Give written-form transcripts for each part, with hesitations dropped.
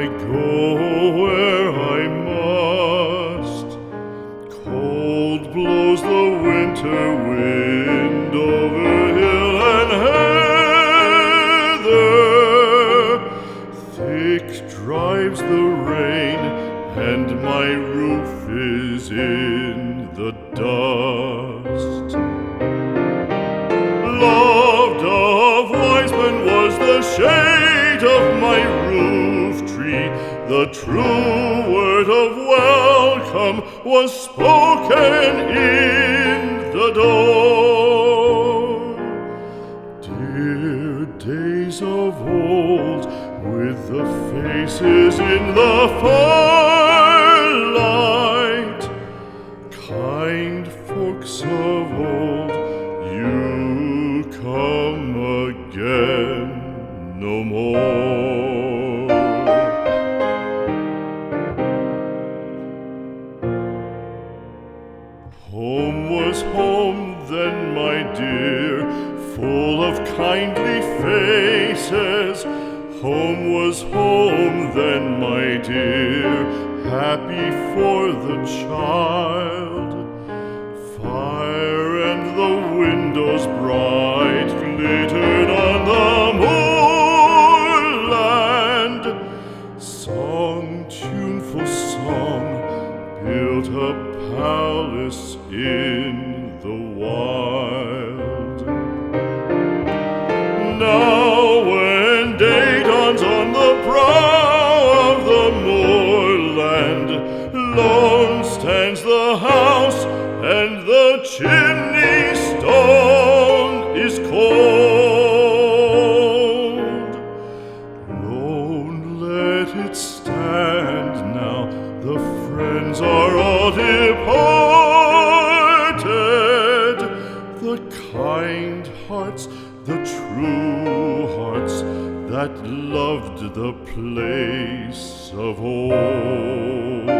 go where I must. Cold blows the winter wind over hill and heather. Thick drives the rain, and my roof is in the dust. Loved of wise men was the shade of my roof tree. The true word of welcome was spoken in the door. Dear days of old, with the faces in the firelight, kind folks of old, you come again no more. Home was home then, my dear, full of kindly faces. Home was home then, my dear, happy for the child. Fire and the windows bright glittered on the moorland. Song, tuneful song, built a palace in the wild. Now when day dawns on the brow of the moorland, lone stands the house, and the chimney stone is cold. Lone, let it stand now, the friends are all departed. The kind hearts, the true hearts, that loved the place of old.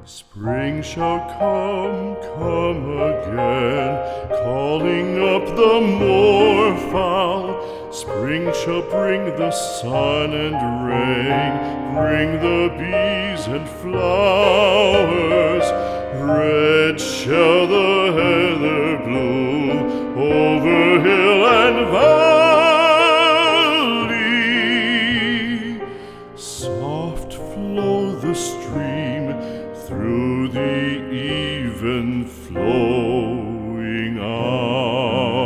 Spring shall come again, calling up the moorfowl. Spring shall bring the sun and rain, bring the bees and flowers. Red shall the heather bloom over hill and valley. Soft flow the stream through the even flowing hours.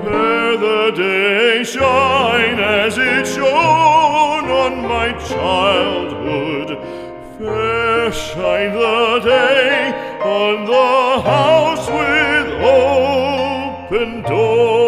Fair the day shine as it shone on my childhood. Fair shine the day on the house with open door.